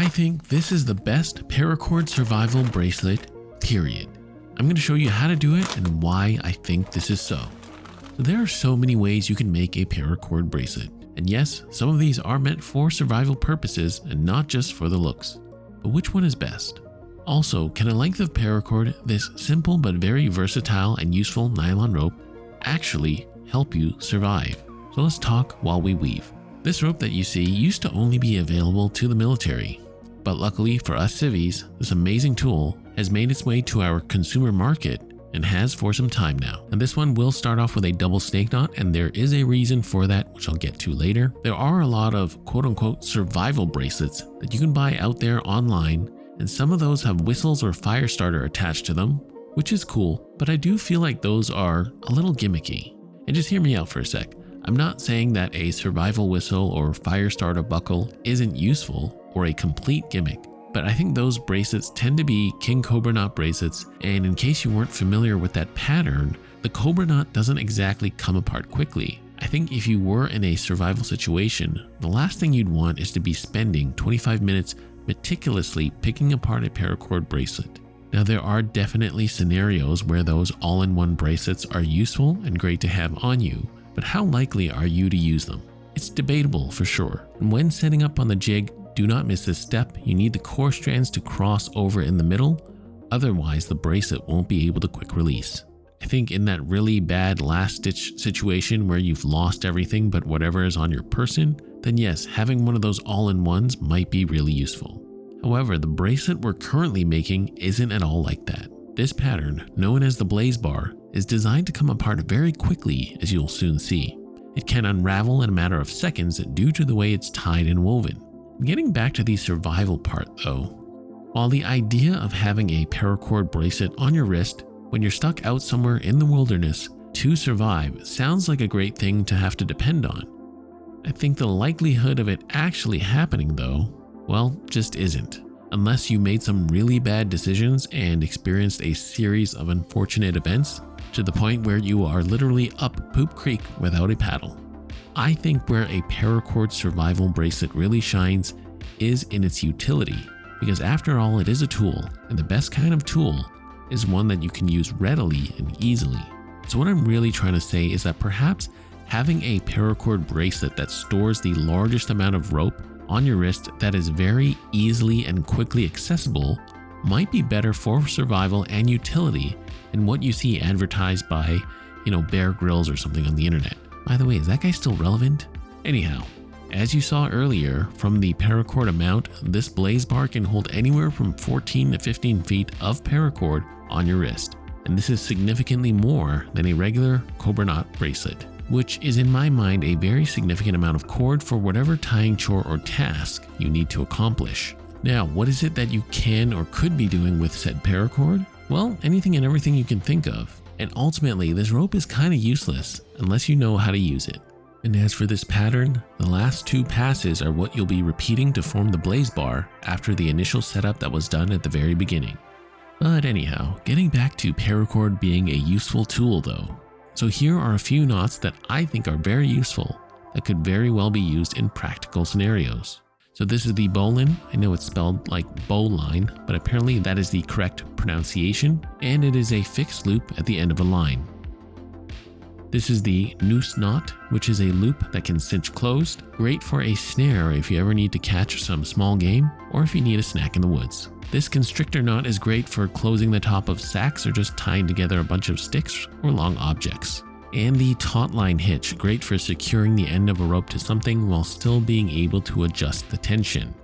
I think this is the best paracord survival bracelet, period. I'm going to show you how to do it and why I think this is so. There are so many ways you can make a paracord bracelet. And yes, some of these are meant for survival purposes and not just for the looks. But which one is best? Also, can a length of paracord, this simple but very versatile and useful nylon rope, actually help you survive? So let's talk while we weave. This rope that you see used to only be available to the military. But luckily for us civvies, this amazing tool has made its way to our consumer market and has for some time now. And this one will start off with a double snake knot, and there is a reason for that, which I'll get to later. There are a lot of quote-unquote survival bracelets that you can buy out there online, and some of those have whistles or fire starter attached to them, which is cool, but I do feel like those are a little gimmicky. And just hear me out for a sec. I'm not saying that a survival whistle or fire starter buckle isn't useful or a complete gimmick, but I think those bracelets tend to be king cobra knot bracelets, and in case you weren't familiar with that pattern, the cobra knot doesn't exactly come apart quickly. I think if you were in a survival situation, the last thing you'd want is to be spending 25 minutes meticulously picking apart a paracord bracelet. Now there are definitely scenarios where those all-in-one bracelets are useful and great to have on you, but how likely are you to use them? It's debatable for sure, and when setting up on the jig, do not miss this step. You need the core strands to cross over in the middle, otherwise the bracelet won't be able to quick release. I think in that really bad last stitch situation where you've lost everything but whatever is on your person, then yes, having one of those all-in-ones might be really useful. However, the bracelet we're currently making isn't at all like that. This pattern, known as the blaze bar, is designed to come apart very quickly, as you'll soon see. It can unravel in a matter of seconds due to the way it's tied and woven. Getting back to the survival part though, while the idea of having a paracord bracelet on your wrist when you're stuck out somewhere in the wilderness to survive sounds like a great thing to have to depend on, I think the likelihood of it actually happening though, well, just isn't. Unless you made some really bad decisions and experienced a series of unfortunate events to the point where you are literally up poop creek without a paddle. I think where a paracord survival bracelet really shines is in its utility, because after all, it is a tool, and the best kind of tool is one that you can use readily and easily. So what I'm really trying to say is that perhaps having a paracord bracelet that stores the largest amount of rope on your wrist that is very easily and quickly accessible might be better for survival and utility than what you see advertised by, Bear Grylls or something on the internet. By the way, is that guy still relevant? Anyhow, as you saw earlier, from the paracord amount, this blaze bar can hold anywhere from 14 to 15 feet of paracord on your wrist. And this is significantly more than a regular cobra knot bracelet, which is in my mind a very significant amount of cord for whatever tying chore or task you need to accomplish. Now, what is it that you can or could be doing with said paracord? Well, anything and everything you can think of. And ultimately, this rope is kind of useless unless you know how to use it. And as for this pattern, the last two passes are what you'll be repeating to form the blaze bar after the initial setup that was done at the very beginning. But anyhow, getting back to paracord being a useful tool though. So here are a few knots that I think are very useful that could very well be used in practical scenarios. So this is the bowline. I know it's spelled like bowline, but apparently that is the correct pronunciation, and it is a fixed loop at the end of a line. This is the noose knot, which is a loop that can cinch closed, great for a snare if you ever need to catch some small game or if you need a snack in the woods. This constrictor knot is great for closing the top of sacks or just tying together a bunch of sticks or long objects. And the taut line hitch, great for securing the end of a rope to something while still being able to adjust the tension.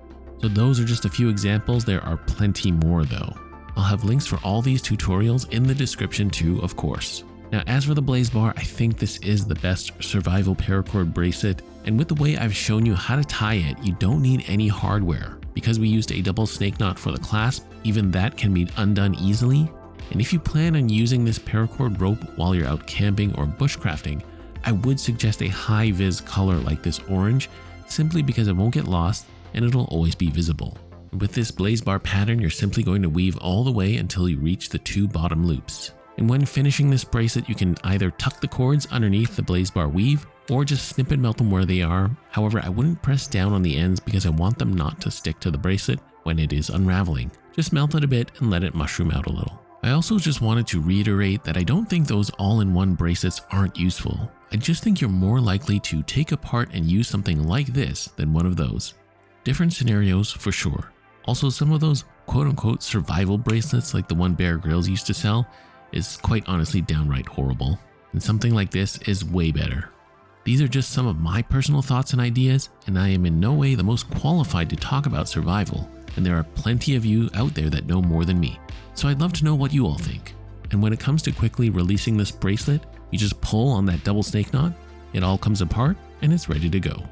So those are just a few examples, there are plenty more though. I'll have links for all these tutorials in the description too, of course. Now as for the blaze bar, I think this is the best survival paracord bracelet, and with the way I've shown you how to tie it, you don't need any hardware. Because we used a double snake knot for the clasp, even that can be undone easily. And if you plan on using this paracord rope while you're out camping or bushcrafting, I would suggest a high vis color like this orange, simply because it won't get lost and it'll always be visible. With this blaze bar pattern, you're simply going to weave all the way until you reach the two bottom loops. And when finishing this bracelet, you can either tuck the cords underneath the blaze bar weave or just snip and melt them where they are. However, I wouldn't press down on the ends because I want them not to stick to the bracelet when it is unraveling. Just melt it a bit and let it mushroom out a little. I also just wanted to reiterate that I don't think those all-in-one bracelets aren't useful. I just think you're more likely to take apart and use something like this than one of those. Different scenarios for sure. Also, some of those quote-unquote survival bracelets like the one Bear Grylls used to sell is quite honestly downright horrible. And something like this is way better. These are just some of my personal thoughts and ideas, and I am in no way the most qualified to talk about survival, and there are plenty of you out there that know more than me. So I'd love to know what you all think. And when it comes to quickly releasing this bracelet, you just pull on that double snake knot, it all comes apart, and it's ready to go.